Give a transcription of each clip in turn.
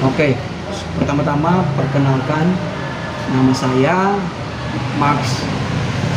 Oke, pertama-tama perkenalkan, nama saya Max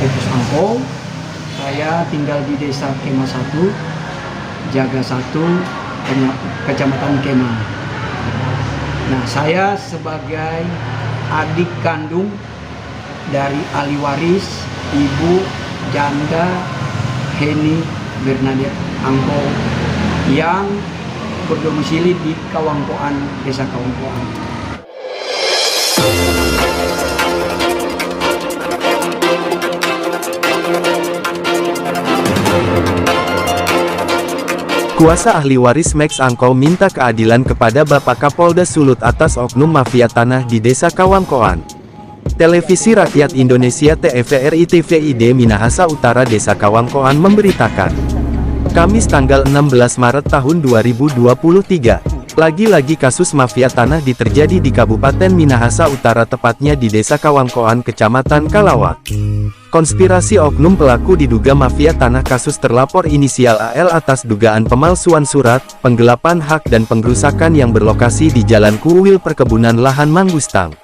Petrus Angko. Saya tinggal di Desa Kemah 1, Jaga 1, Kecamatan Kemah. Nah, saya sebagai adik kandung dari ahli waris Ibu Janda Heni Bernadette Angko yang berdomisili di Kawangkoan, Desa Kawangkoan. Kuasa ahli waris Max Angko minta keadilan kepada Bapak Kapolda Sulut atas oknum mafia tanah di Desa Kawangkoan. Televisi Rakyat Indonesia TVRI TVID Minahasa Utara Desa Kawangkoan memberitakan, Kamis tanggal 16 Maret tahun 2023, lagi-lagi kasus mafia tanah terjadi di Kabupaten Minahasa Utara, tepatnya di Desa Kawangkoan, Kecamatan Kalawak. Konspirasi oknum pelaku diduga mafia tanah. Kasus terlapor inisial AL atas dugaan pemalsuan surat, penggelapan hak dan pengrusakan yang berlokasi di Jalan Kuwil Perkebunan Lahan Manggustang.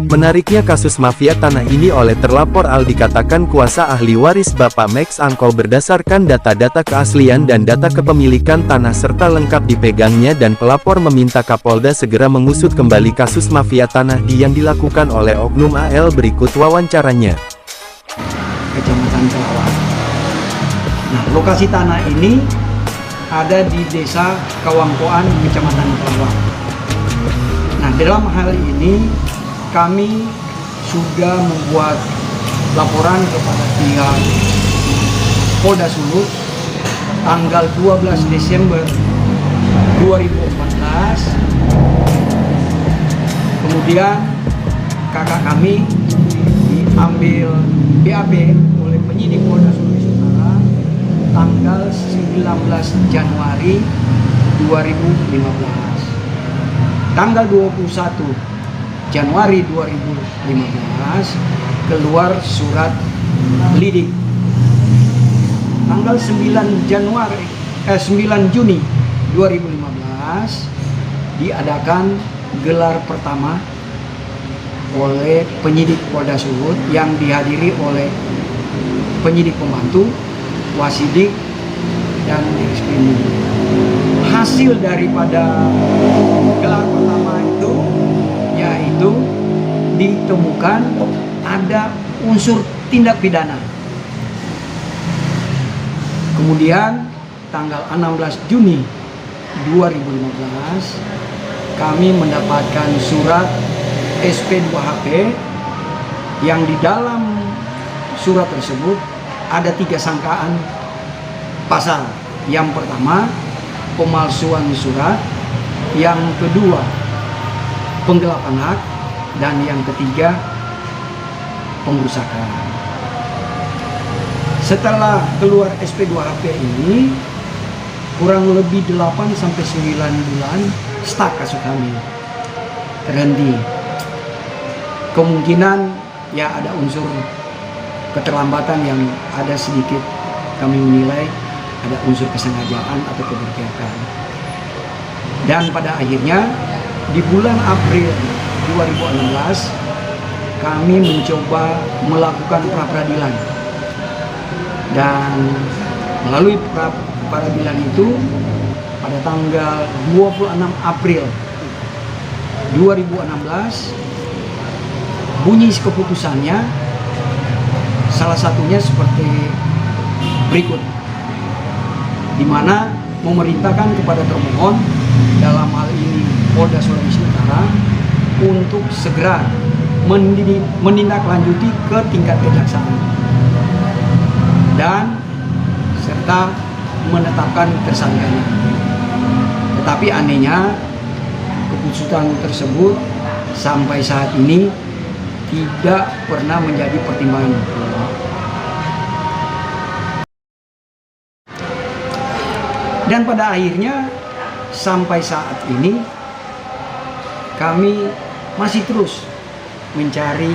Menariknya, kasus mafia tanah ini oleh terlapor AL dikatakan kuasa ahli waris Bapak Max Angko berdasarkan data-data keaslian dan data kepemilikan tanah serta lengkap dipegangnya, dan pelapor meminta Kapolda segera mengusut kembali kasus mafia tanah yang dilakukan oleh oknum AL. Berikut wawancaranya. Kecamatan Kalawak. Nah, lokasi tanah ini ada di Desa Kawangkoan, Kecamatan Kalawak. Nah, dalam hal ini kami sudah membuat laporan kepada pihak Polda Sulut tanggal 12 Desember 2014. Kemudian kakak kami diambil BAP oleh penyidik Polda Sulawesi Utara tanggal 19 Januari 2015. Tanggal 21 Januari 2015 keluar surat lidik. Tanggal 9 Juni 2015 diadakan gelar pertama oleh penyidik Polda Sulut yang dihadiri oleh penyidik pembantu, wasidik, dan ekskrim. Hasil daripada gelar pertama itu yaitu ditemukan ada unsur tindak pidana. Kemudian tanggal 16 Juni 2015 kami mendapatkan surat SP2HP yang di dalam surat tersebut ada 3 sangkaan pasal. Yang pertama, pemalsuan surat, yang kedua, penggelapan hak, dan yang ketiga, pengrusakan. Setelah keluar SP2HP ini, kurang lebih 8-9 bulan stuck kasus kami, terhenti. Kemungkinan ya ada unsur keterlambatan yang ada sedikit, kami menilai ada unsur kesengajaan atau keberpihakan. Dan pada akhirnya di bulan April 2016 kami mencoba melakukan pra-peradilan, dan melalui pra-peradilan itu pada tanggal 26 April 2016 bunyi keputusannya salah satunya seperti berikut, di mana memerintahkan kepada termohon, dalam hal ini Polda Sulawesi Utara, untuk segera menindaklanjuti ke tingkat kejaksaan dan serta menetapkan tersangkanya. Tetapi anehnya keputusan tersebut sampai saat ini tidak pernah menjadi pertimbangan. Dan pada akhirnya sampai saat ini kami masih terus mencari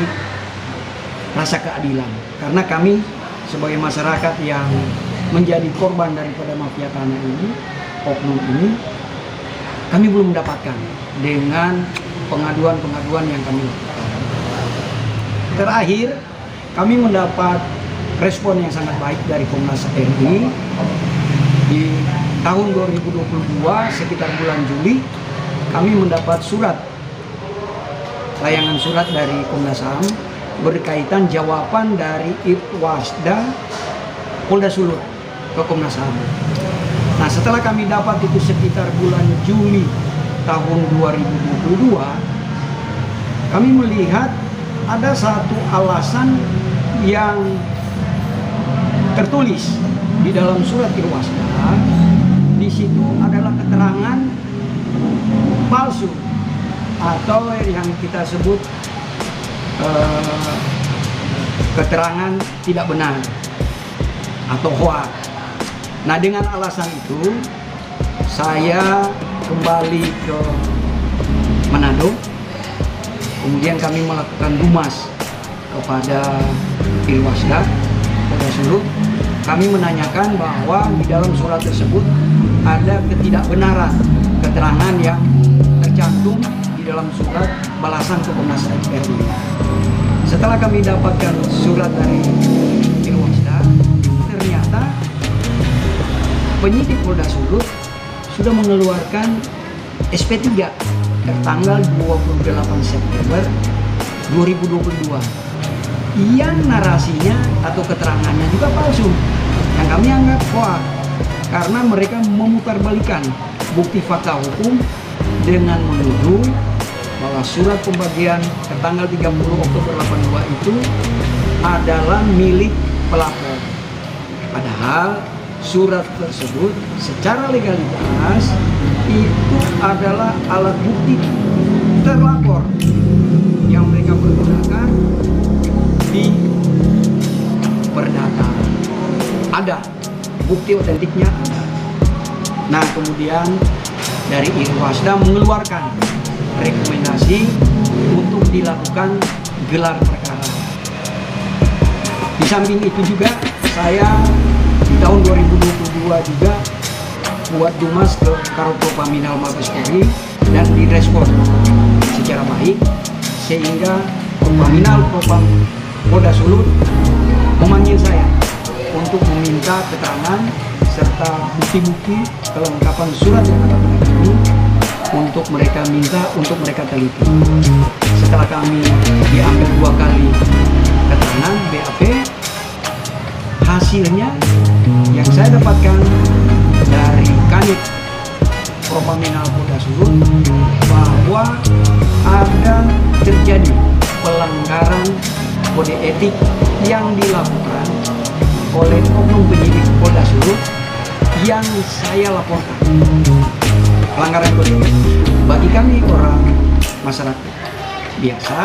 rasa keadilan, karena kami sebagai masyarakat yang menjadi korban daripada mafia tanah ini, oknum ini, kami belum mendapatkan dengan pengaduan-pengaduan yang kami lakukan. Terakhir, kami mendapat respon yang sangat baik dari Komnas RI. Di tahun 2022, sekitar bulan Juli, kami mendapat layangan surat dari Komnas HAM berkaitan jawaban dari Irwasda Polda Sulut ke Komnas HAM. Nah, setelah kami dapat itu sekitar bulan Juli tahun 2022, kami melihat ada satu alasan yang tertulis di dalam surat Irwasda. Di situ adalah keterangan palsu atau yang kita sebut keterangan tidak benar atau hoax. Nah, dengan alasan itu saya kembali ke Manado, kemudian kami melakukan dumas kepada Irwasda Polda Sulut. Kami menanyakan bahwa di dalam surat tersebut ada ketidakbenaran keterangan yang tercantum di dalam surat balasan ke Komnas RI. Setelah kami dapatkan surat dari Irwasda, ternyata penyidik Polda Sulut sudah mengeluarkan SP3 tertanggal 28 September 2022 yang narasinya atau keterangannya juga palsu, yang kami anggap hoax karena mereka memutarbalikan bukti fakta hukum dengan menuduh bahwa surat pembagian tertanggal 30 Oktober 82 itu adalah milik pelapor. Padahal surat tersebut secara legalitas itu adalah alat bukti terlapor yang mereka pergunakan di perdata. Ada bukti otentiknya, ada. Nah, kemudian dari Irwasda mengeluarkan rekomendasi untuk dilakukan gelar perkara. Di samping itu juga saya di tahun 2022 juga buat dumas ke Karopropaminal Mabes Polri dan direspon secara baik, sehingga Propaminal Propam Polda Sulut memanggil saya untuk meminta keterangan serta bukti-bukti kelengkapan surat yang ada pada kami untuk mereka teliti. Setelah kami diambil 2 kali keterangan BAP, hasilnya yang saya dapatkan dari Kanit Propaminal Polda Sulut bahwa ada terjadi pelanggaran kode etik yang dilakukan oleh oknum penyidik Polda Sulut yang saya laporkan. Pelanggaran kode etik bagi kami orang masyarakat biasa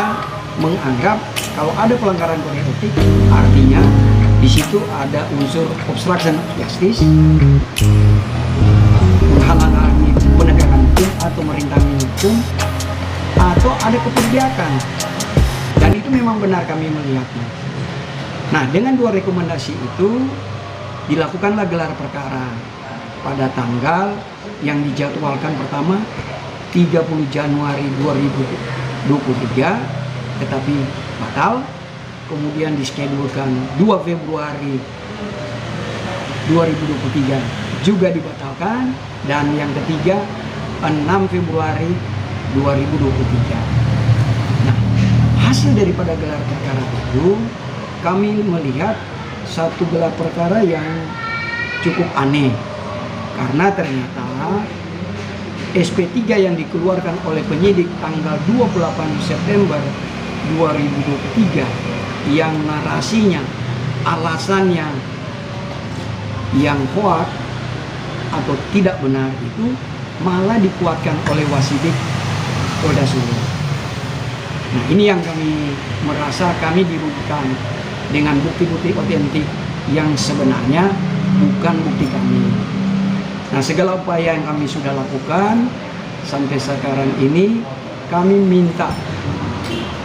menganggap kalau ada pelanggaran kode etik artinya di situ ada unsur obstruction of justice, menghalangi penegakan hukum atau merintangi hukum, atau ada keperbiakan. Dan itu memang benar kami melihatnya. Nah, dengan 2 rekomendasi itu dilakukanlah gelar perkara pada tanggal yang dijadwalkan pertama 30 Januari 2023 tetapi batal, kemudian diskedulkan 2 Februari 2023 juga dibatalkan, dan yang ketiga 6 Februari 2023. Hasil daripada gelar perkara itu, kami melihat satu gelar perkara yang cukup aneh, karena ternyata SP3 yang dikeluarkan oleh penyidik tanggal 28 September 2023 yang narasinya, alasannya yang hoax atau tidak benar itu malah dikuatkan oleh Wasidik Polda Sulut. Nah, ini yang kami merasa kami dirugikan dengan bukti-bukti otentik yang sebenarnya bukan bukti kami. Nah, segala upaya yang kami sudah lakukan sampai sekarang ini, kami minta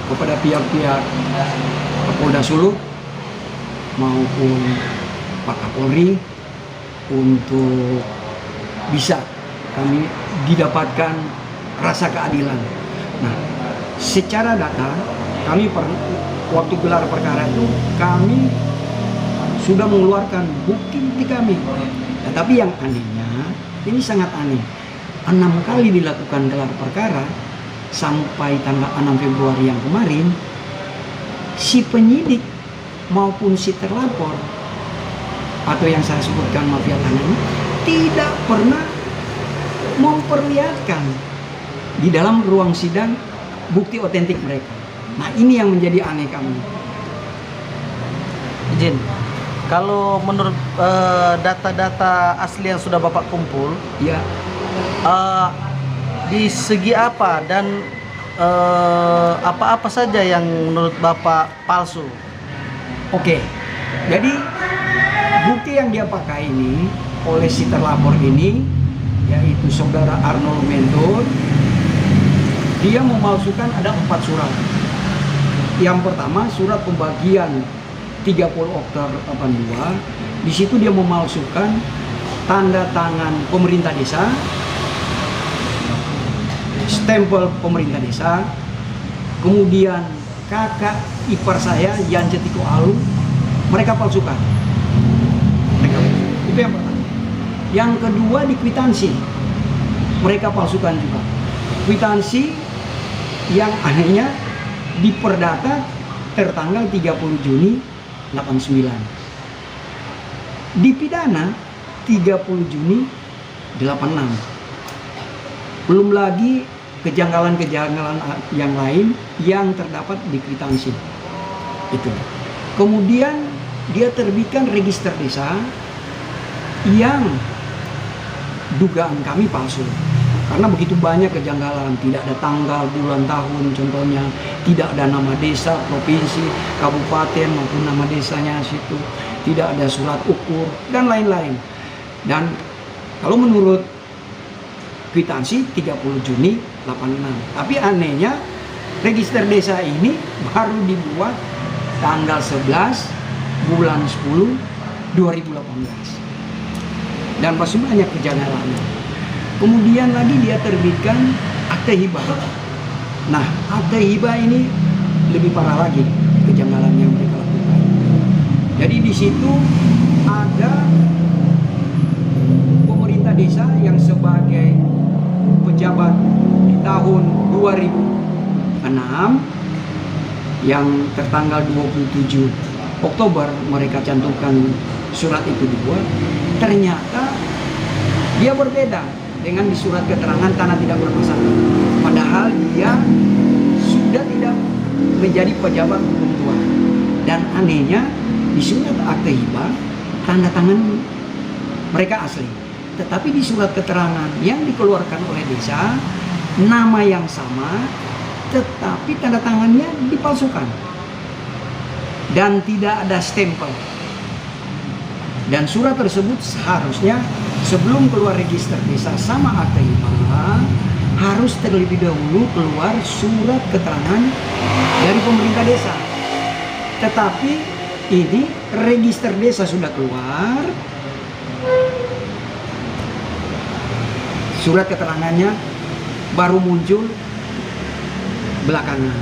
kepada pihak-pihak Polda Sulut maupun Pak Kapolri untuk bisa kami didapatkan rasa keadilan. Nah, secara data kami waktu gelar perkara itu kami sudah mengeluarkan bukti kami. Tetapi yang anehnya, ini sangat aneh. 6 kali dilakukan gelar perkara sampai tanggal 6 Februari yang kemarin, si penyidik maupun si terlapor atau yang saya sebutkan mafia tanah ini tidak pernah memperlihatkan di dalam ruang sidang bukti otentik mereka. Nah, ini yang menjadi aneh kami. Izin, kalau menurut data-data asli yang sudah Bapak kumpul, Ya, di segi apa dan apa-apa saja yang menurut Bapak palsu? oke. Jadi bukti yang dia pakai ini oleh si terlapor ini, yaitu saudara Arnold Mentor, dia memalsukan ada 4 surat. Yang pertama surat pembagian 30 Oktober 82. Di situ dia memalsukan tanda tangan pemerintah desa, stempel pemerintah desa, kemudian kakak ipar saya Yan Cetiko Alu, mereka palsukan. Itu yang pertama. Yang kedua di kwitansi, mereka palsukan juga. Kwitansi yang anehnya di perdata tertanggal 30 Juni 89. Di pidana 30 Juni 86. Belum lagi kejanggalan-kejanggalan yang lain yang terdapat di kwitansi. Itu. Kemudian dia terbitkan register desa yang dugaan kami palsu. Karena begitu banyak kejanggalan, tidak ada tanggal, bulan, tahun, contohnya tidak ada nama desa, provinsi, kabupaten maupun nama desanya situ, tidak ada surat ukur dan lain-lain. Dan kalau menurut kwitansi 30 Juni 86. Tapi anehnya register desa ini baru dibuat tanggal 11 bulan 10 2018. Dan masih banyak kejanggalannya. Kemudian lagi dia terbitkan akte hibah. Nah, akte hibah ini lebih parah lagi kejanggalan yang mereka lakukan. Jadi di situ ada pemerintah desa yang sebagai pejabat di tahun 2006 yang tertanggal 27 Oktober mereka cantumkan surat itu dibuat, ternyata dia berbeda dengan di surat keterangan tanah tidak bermasalah. Padahal dia sudah tidak menjadi pejabat hukum tua. Dan anehnya di surat akte hibah tanda tangan mereka asli. Tetapi di surat keterangan yang dikeluarkan oleh desa nama yang sama tetapi tanda tangannya dipalsukan. Dan tidak ada stempel. Dan surat tersebut seharusnya sebelum keluar register desa sama akte hibah harus terlebih dahulu keluar surat keterangan dari pemerintah desa. Tetapi ini register desa sudah keluar, surat keterangannya baru muncul belakangan.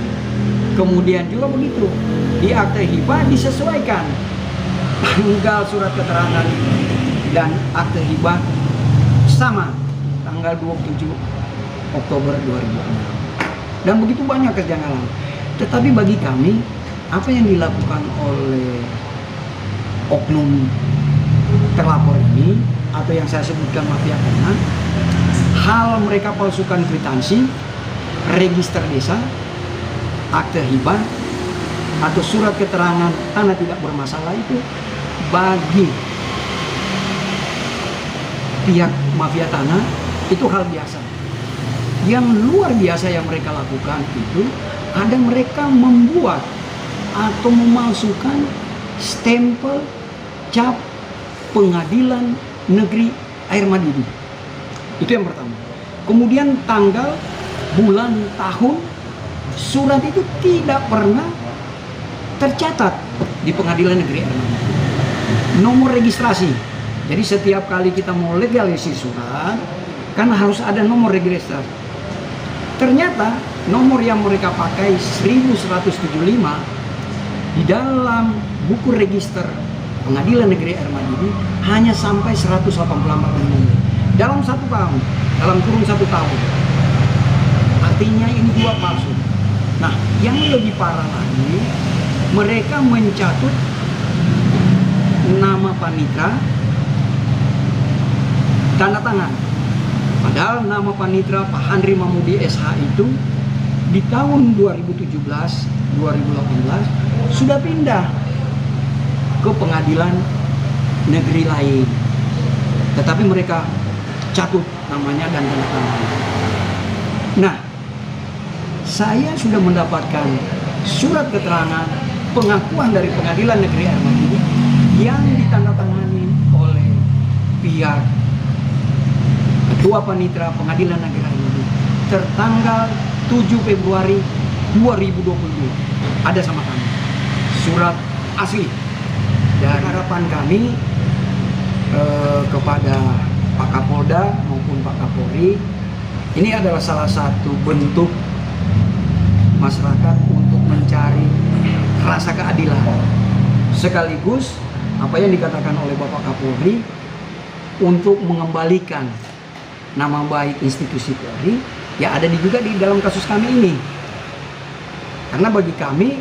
Kemudian juga begitu, di akte hibah disesuaikan tanggal surat keterangan dan akte hibah sama tanggal 27 Oktober 2006. Dan begitu banyak kejanggalan. Tetapi bagi kami, apa yang dilakukan oleh oknum terlapor ini atau yang saya sebutkan mafia tanah, hal mereka palsukan kwitansi, register desa, akte hibah atau surat keterangan tanah tidak bermasalah itu bagi pihak mafia tanah itu hal biasa. Yang luar biasa yang mereka lakukan itu ada mereka membuat atau memalsukan stempel cap Pengadilan Negeri Air Madidi. Itu yang pertama. Kemudian tanggal, bulan, tahun surat itu tidak pernah tercatat di Pengadilan Negeri Air Madidi. Nomor registrasi. Jadi setiap kali kita mau legalisasi surat, karena harus ada nomor registrasi. Ternyata nomor yang mereka pakai 1175 di dalam buku register Pengadilan Negeri Air Madidi hanya sampai 184 nomor dalam 1 tahun, dalam kurun 1 tahun. Artinya ini 2 palsu. Nah, yang lebih parah lagi, mereka mencatut nama panitra, tanda tangan. Padahal nama panitra Pak Handri Mamudi SH itu di tahun 2017-2018 sudah pindah ke pengadilan negeri lain. Tetapi mereka catut namanya dan tanda tangan. Nah, saya sudah mendapatkan surat keterangan pengakuan dari Pengadilan Negeri Air Madidi yang ditandatangani oleh pihak Ketua Panitra Pengadilan Negeri Air Madidi tertanggal 7 Februari 2022. Ada sama kami surat asli. Dan harapan kami kepada Pak Kapolda maupun Pak Kapolri, ini adalah salah satu bentuk masyarakat untuk mencari rasa keadilan, sekaligus apa yang dikatakan oleh Bapak Kapolri untuk mengembalikan nama baik institusi Polri ya ada juga di dalam kasus kami ini. Karena bagi kami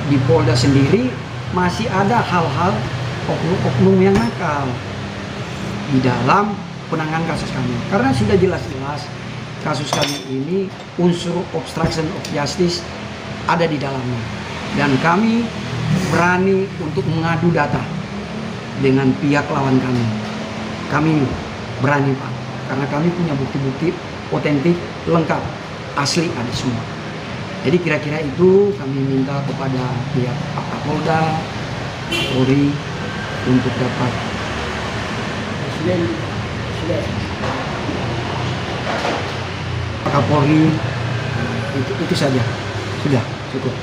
di Polda sendiri masih ada hal-hal oknum-oknum yang nakal di dalam penanganan kasus kami. Karena sudah jelas-jelas kasus kami ini unsur obstruction of justice ada di dalamnya. Dan kami berani untuk mengadu data dengan pihak lawan kami. Kami berani, Pak, karena kami punya bukti-bukti otentik, lengkap, asli ada semua. Jadi kira-kira itu kami minta kepada pihak Pak Kapolda, Polri untuk dapat Pak Kapolri itu saja, sudah cukup.